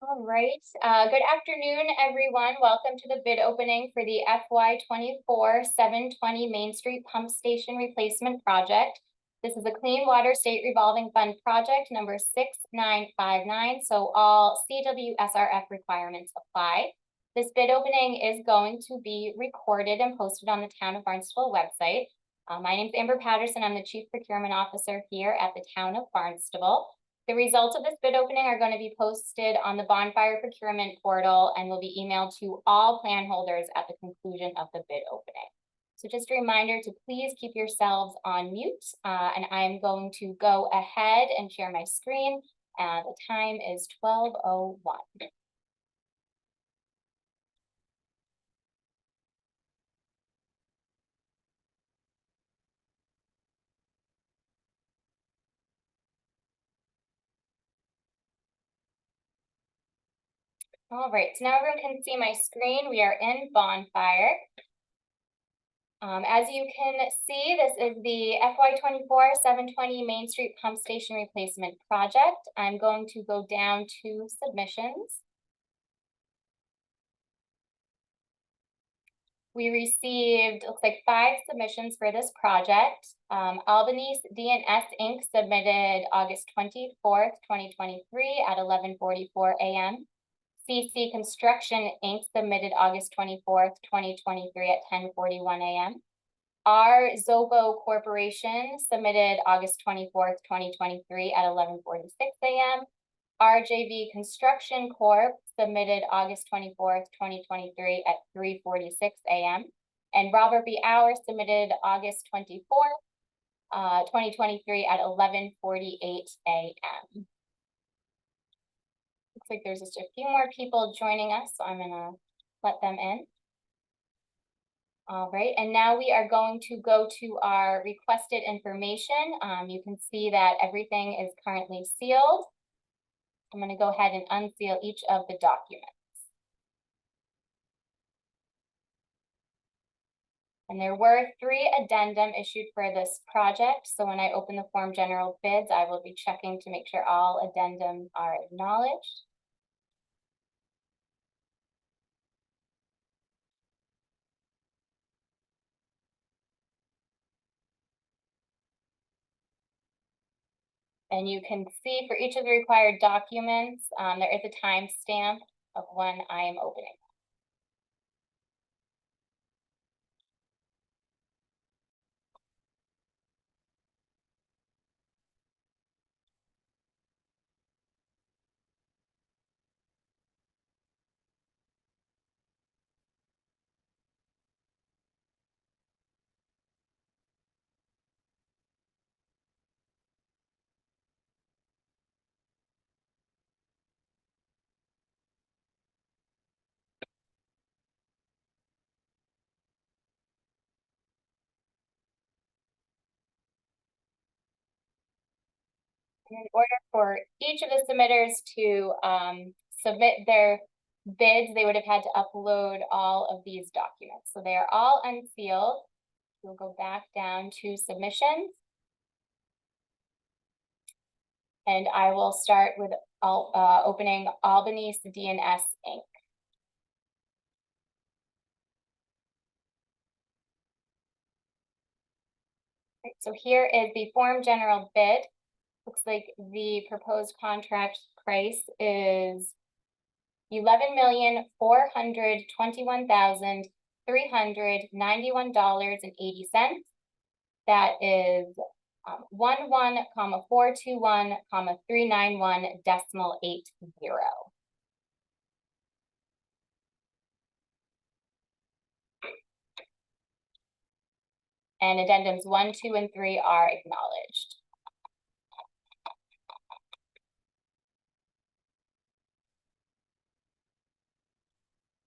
All right. Good afternoon, everyone. Welcome to the bid opening for the FY24 720 Main Street Pump Station Replacement Project. This is a Clean Water State Revolving Fund project number 6959. So all CWSRF requirements apply. This bid opening is going to be recorded and posted on the Town of Barnstable website. My name is Amber Patterson. I'm the Chief Procurement Officer here at the Town of Barnstable. The results of this bid opening are going to be posted on the bonfire procurement portal and will be emailed to all plan holders at the conclusion of the bid opening. So just a reminder to please keep yourselves on mute, and I'm going to go ahead and share my screen. The time is 12:01. All right, so now everyone can see my screen. We are in bonfire. As you can see, this is the FY24 720 Main Street Pump Station Replacement Project. I'm going to go down to submissions. We received, looks like 5 submissions for this project. Albany's DNS Inc. submitted August 24th, 2023 at 11:44 a.m. CC Construction Inc. submitted August 24th, 2023 at 10:41 a.m. Our Zobo Corporation submitted August 24th, 2023 at 11:46 a.m. RJV Construction Corp. submitted August 24th, 2023 at 3:46 a.m. And Robert B. Hour submitted August 24th, 2023 at 11:48 a.m. Looks like there's just a few more people joining us, so I'm gonna let them in. All right, and now we are going to go to our requested information. You can see that everything is currently sealed. I'm going to go ahead and unseal each of the documents. And there were 3 addendum issued for this project. So when I open the form general bids, I will be checking to make sure all addendums are acknowledged. And you can see for each of the required documents, there is a timestamp of when I am opening. In order for each of the submitters to submit their bids, they would have had to upload all of these documents. So they are all unsealed. We'll go back down to submissions. And I will start with opening Albany's DNS Inc. Right, so here is the form general bid. Looks like the proposed contract price is $11,421,391.80. That is 11,421,391.80. And addendums 1, 2, and 3 are acknowledged.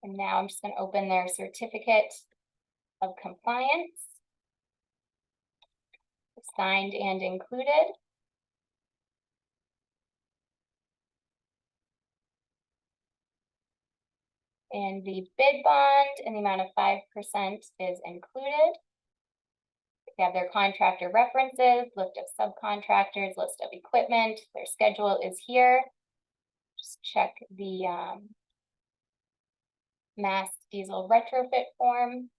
And now I'm just going to open their certificate of compliance, signed and included. And the bid bond in the amount of 5% is included. They have their contractor references, list of subcontractors, list of equipment. Their schedule is here. Just check the mass diesel retrofit form.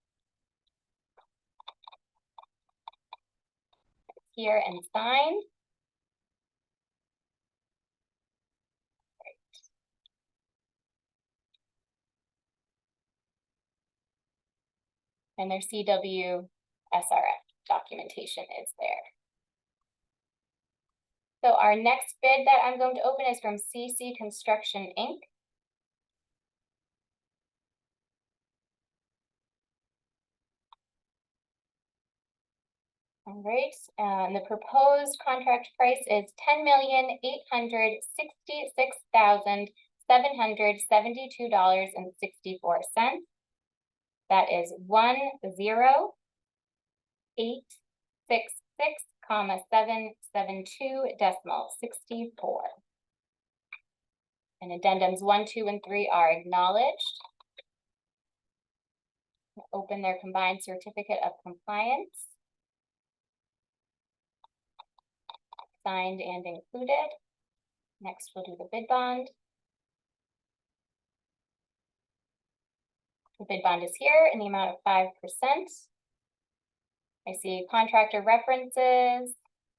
Here and signed. And their CW SRF documentation is there. So our next bid that I'm going to open is from CC Construction, Inc. All right, and the proposed contract price is $10,866,772.64. That is 10866,772.64. And addendums 1, 2, and 3 are acknowledged. Open their combined certificate of compliance. Signed and included. Next, we'll do the bid bond. The bid bond is here in the amount of 5%. I see contractor references,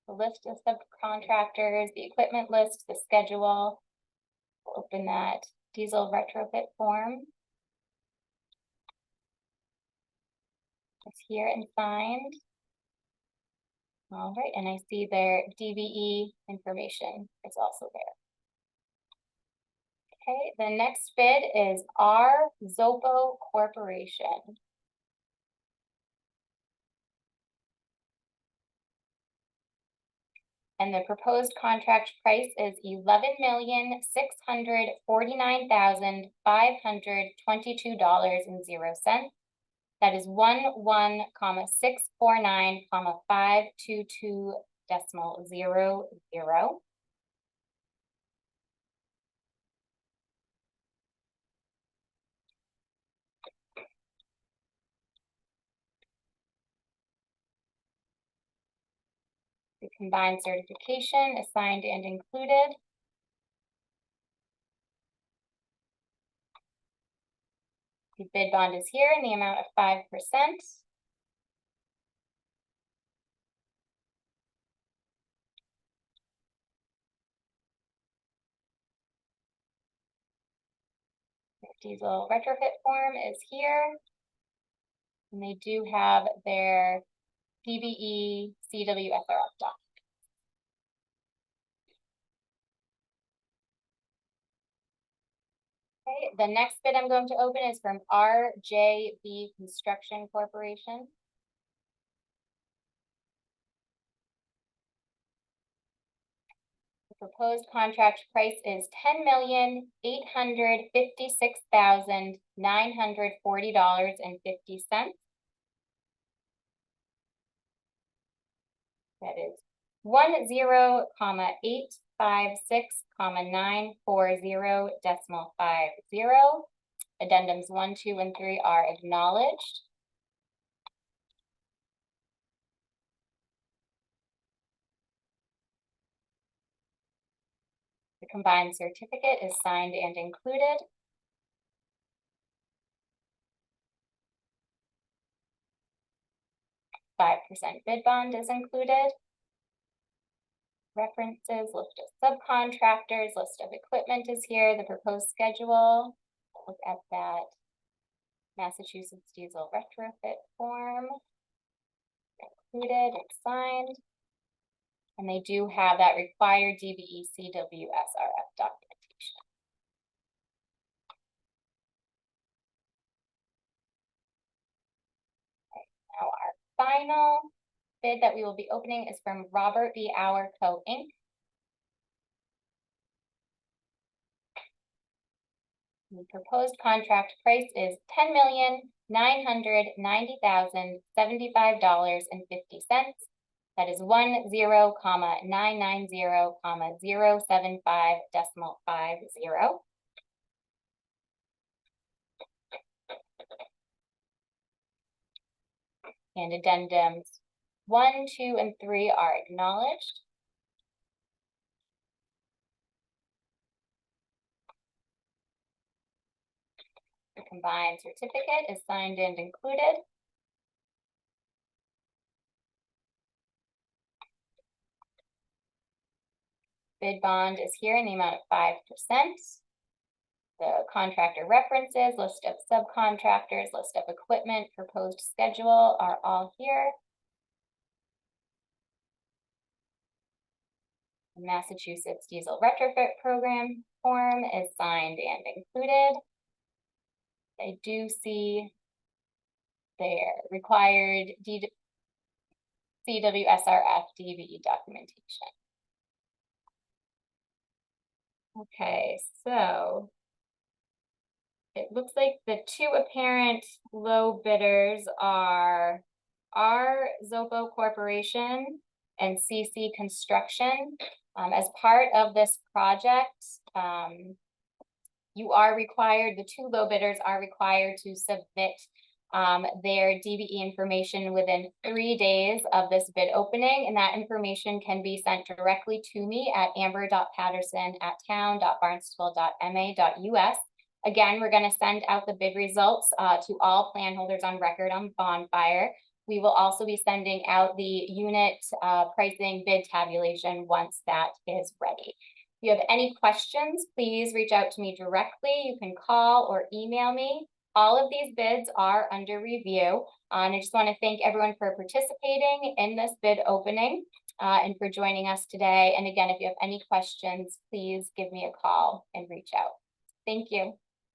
the list of subcontractors, the equipment list, the schedule. We'll open that diesel retrofit form. It's here and signed. All right, and I see their DVE information is also there. Okay, the next bid is R Zopo Corporation. And the proposed contract price is $11,649,522.00. That is 11,649,522.00. The combined certification is signed and included. The bid bond is here in the amount of 5%. The diesel retrofit form is here. And they do have their DVE CWSRF doc. Okay, the next bid I'm going to open is from RJB Construction Corporation. The proposed contract price is $10,856,940.50. That is 10,856,940.50. Addendums 1, 2, and 3 are acknowledged. The combined certificate is signed and included. $5% bid bond is included. References, list of subcontractors, list of equipment is here. The proposed schedule. Look at that Massachusetts diesel retrofit form. Included and signed. And they do have that required DVE CWSRF documentation. Okay, now our final bid that we will be opening is from Robert B. Auer Co. Inc. The proposed contract price is $10,990,075.50. That is 10,990,075.50. And addendums 1, 2, and 3 are acknowledged. The combined certificate is signed and included. Bid bond is here in the amount of 5%. The contractor references, list of subcontractors, list of equipment, proposed schedule are all here. The Massachusetts Diesel Retrofit Program form is signed and included. I do see their required CWSRF DVE documentation. Okay, so it looks like the two apparent low bidders are R Zopo Corporation and CC Construction. As part of this project, you are required, the two low bidders are required to submit their DVE information within 3 days of this bid opening, and that information can be sent directly to me at amber.patterson@town.barnstable.ma.us. Again, we're going to send out the bid results to all plan holders on record on Bonfire. We will also be sending out the unit pricing bid tabulation once that is ready. If you have any questions, please reach out to me directly. You can call or email me. All of these bids are under review. And I just want to thank everyone for participating in this bid opening and for joining us today. And again, if you have any questions, please give me a call and reach out. Thank you.